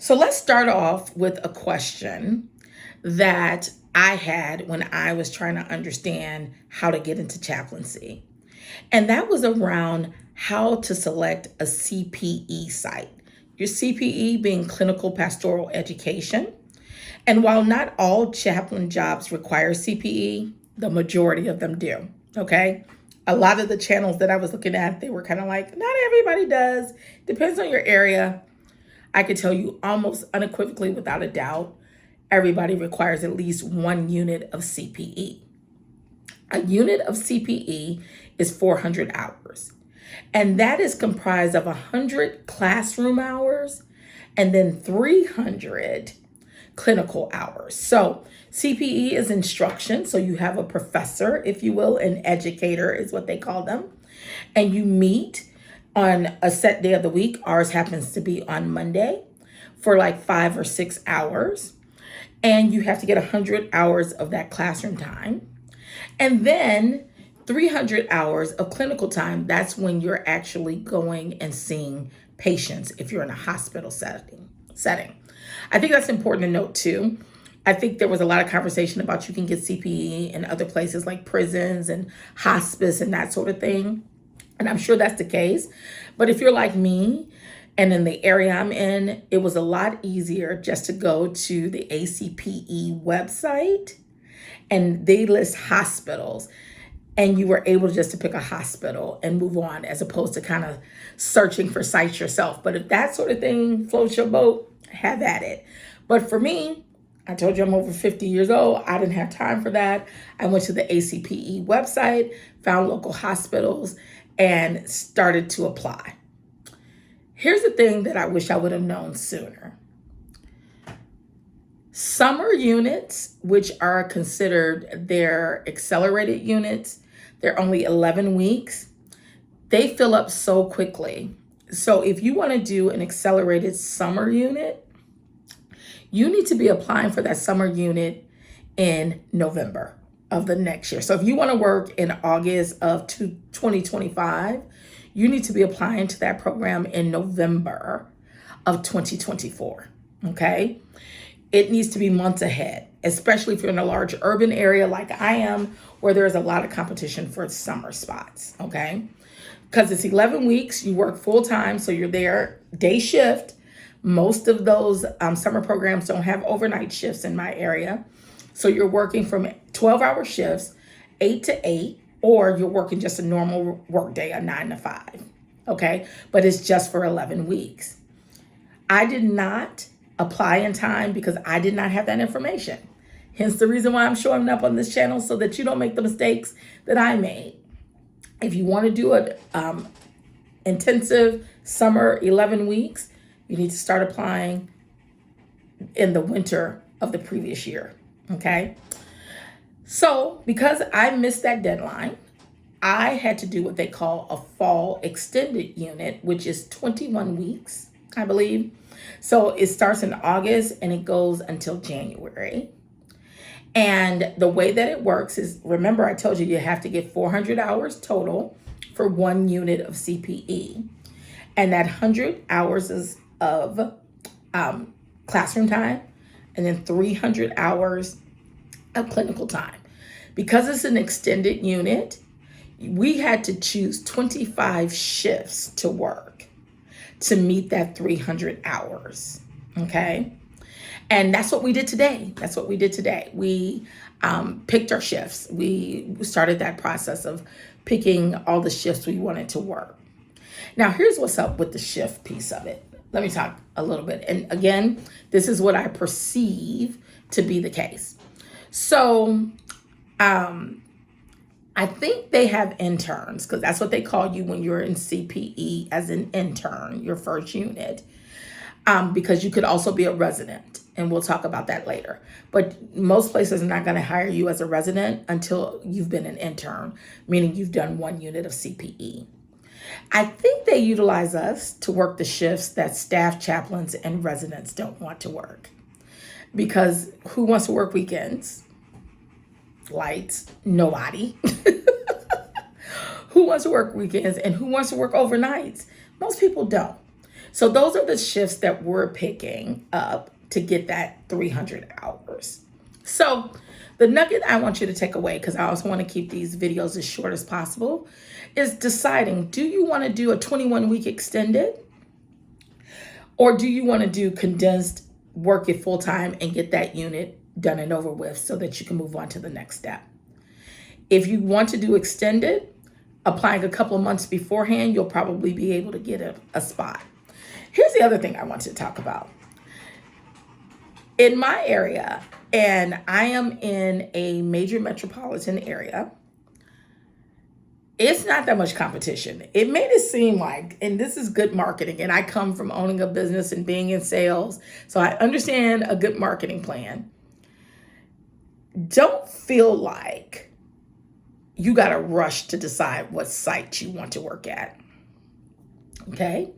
So let's start off with a question that I had when I was trying to understand how to get into chaplaincy. And that was around how to select a CPE site. Your CPE being Clinical Pastoral Education. And while not all chaplain jobs require CPE, the majority of them do. Okay. A lot of the channels that I was looking at, they were kind of like, not everybody does. Depends on your area. I could tell you almost unequivocally, without a doubt, everybody requires at least 1 unit of CPE. A unit of CPE is 400 hours. And that is comprised of 100 classroom hours and then 300 clinical hours. So CPE is instruction. So you have a professor, if you will, an educator is what they call them. And you meet on a set day of the week. Ours happens to be on Monday for like 5 or 6 hours. And you have to get 100 hours of that classroom time. And then 300 hours of clinical time. That's when you're actually going and seeing patients if you're in a hospital setting. I think that's important to note too. I think there was a lot of conversation about you can get CPE in other places like prisons and hospice and that sort of thing. And I'm sure that's the case. But if you're like me and in the area I'm in, it was a lot easier just to go to the ACPE website and they list hospitals. And you were able just to pick a hospital and move on as opposed to kind of searching for sites yourself. But if that sort of thing floats your boat, have at it. But for me, I told you I'm over 50 years old. I didn't have time for that. I went to the ACPE website, found local hospitals, and started to apply. Here's the thing that I wish I would have known sooner. Summer units, which are considered their accelerated units, they're only 11 weeks. They fill up so quickly. So if you want to do an accelerated summer unit, you need to be applying for that summer unit in November of the next year. So if you want to work in August of 2025, you need to be applying to that program in November of 2024. Okay. It needs to be months ahead, especially if you're in a large urban area like I am, where there's a lot of competition for summer spots, okay? Because it's 11 weeks, you work full time, so you're there day shift. Most of those summer programs don't have overnight shifts in my area. So you're working from 12-hour shifts, 8 to 8, or you're working just a normal work day, a 9 to 5, okay? But it's just for 11 weeks. I did not apply in time because I did not have that information. Hence the reason why I'm showing up on this channel so that you don't make the mistakes that I made. If you want to do an intensive summer 11 weeks, you need to start applying in the winter of the previous year, okay? So because I missed that deadline, I had to do what they call a fall extended unit, which is 21 weeks, I believe. So it starts in August and it goes until January. And the way that it works is, remember I told you you have to get 400 hours total for 1 unit of CPE. And that 100 hours is of classroom time and then 300 hours of clinical time. Because it's an extended unit, we had to choose 25 shifts to work to meet that 300 hours, okay? And that's what we did today. We picked our shifts. We started that process of picking all the shifts we wanted to work. Now, here's what's up with the shift piece of it. Let me talk a little bit. And again, this is what I perceive to be the case. So, I think they have interns, because that's what they call you when you're in CPE as an intern, your first unit, because you could also be a resident, and we'll talk about that later. But most places are not going to hire you as a resident until you've been an intern, meaning you've done 1 unit of CPE. I think they utilize us to work the shifts that staff chaplains and residents don't want to work, because who wants to work weekends? Lights, nobody. Who wants to work weekends and who wants to work overnights? Most people don't. So those are the shifts that we're picking up to get that 300 hours. So the nugget I want you to take away, because I also want to keep these videos as short as possible, is deciding, do you want to do a 21-week extended? Or do you want to do condensed, work it full time and get that unit done and over with so that you can move on to the next step? If you want to do extended, applying a couple of months beforehand, you'll probably be able to get a spot. Here's the other thing I want to talk about. In my area, and I am in a major metropolitan area, it's not that much competition. It made it seem like, and this is good marketing, and I come from owning a business and being in sales, so I understand a good marketing plan. Don't feel like you got to rush to decide what site you want to work at. Okay?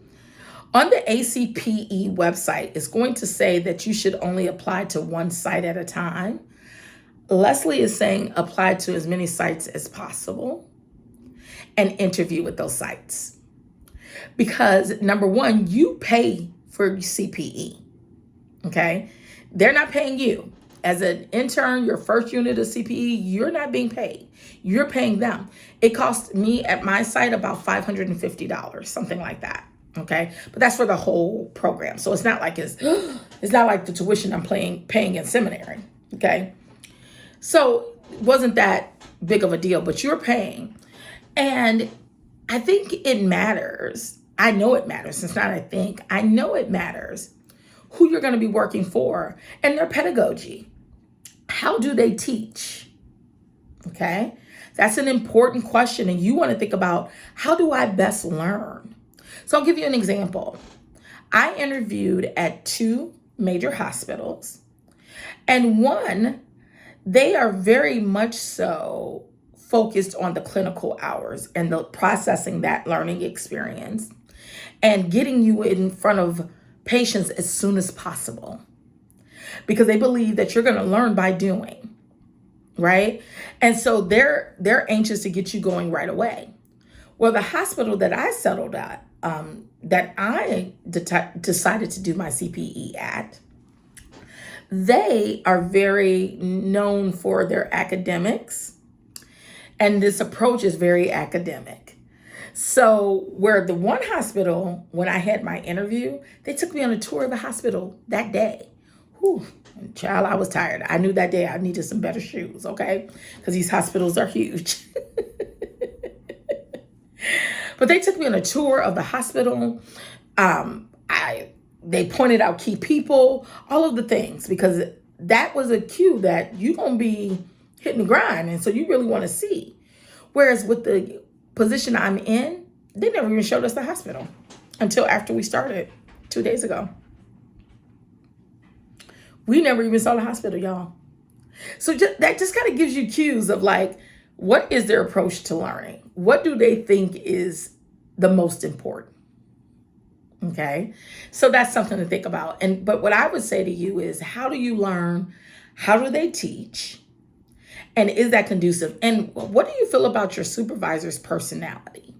On the ACPE website, it's going to say that you should only apply to one site at a time. Leslie is saying apply to as many sites as possible and interview with those sites. Because number one, you pay for CPE, okay? They're not paying you. As an intern, your first unit of CPE, you're not being paid. You're paying them. It cost me at my site about $550, something like that, okay? But that's for the whole program. So it's not like it's not like the tuition I'm paying in seminary, okay? So it wasn't that big of a deal, but you're paying. And I think it matters. I know it matters. It's not I think. I know it matters who you're going to be working for and their pedagogy. How do they teach? Okay? That's an important question. And you want to think about, how do I best learn? So I'll give you an example. I interviewed at 2 major hospitals. And one, they are very much so focused on the clinical hours and the processing that learning experience and getting you in front of patients as soon as possible, because they believe that you're going to learn by doing, right? And so they're anxious to get you going right away. Well, the hospital that I settled at, that I decided to do my CPE at, they are very known for their academics. And this approach is very academic. So where the one hospital, when I had my interview, they took me on a tour of the hospital that day. Whew, child, I was tired. I knew that day I needed some better shoes, okay? Because these hospitals are huge. But they took me on a tour of the hospital. They pointed out key people, all of the things, because that was a cue that you're going to be hitting the grind. And so you really want to see. Whereas with the position I'm in, they never even showed us the hospital until after we started 2 days ago. We never even saw the hospital, y'all. So that just kind of gives you cues of like, what is their approach to learning? What do they think is the most important? Okay, so that's something to think about. But what I would say to you is, how do you learn? How do they teach? And is that conducive? And what do you feel about your supervisor's personality?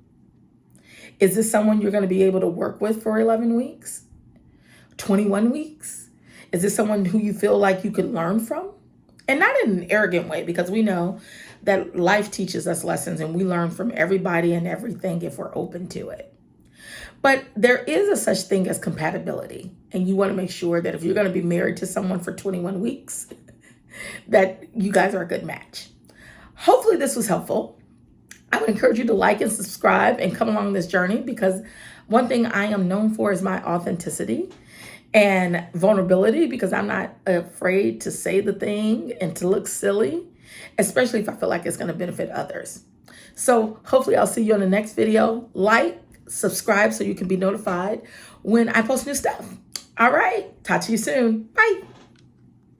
Is this someone you're going to be able to work with for 11 weeks? 21 weeks? Is this someone who you feel like you can learn from? And not in an arrogant way, because we know that life teaches us lessons and we learn from everybody and everything if we're open to it. But there is a such thing as compatibility. And you want to make sure that if you're going to be married to someone for 21 weeks, that you guys are a good match. Hopefully this was helpful. I would encourage you to like and subscribe and come along this journey, because one thing I am known for is my authenticity and vulnerability, because I'm not afraid to say the thing and to look silly, especially if I feel like it's going to benefit others. So hopefully I'll see you on the next video. Like, subscribe so you can be notified when I post new stuff. All right. Talk to you soon. Bye.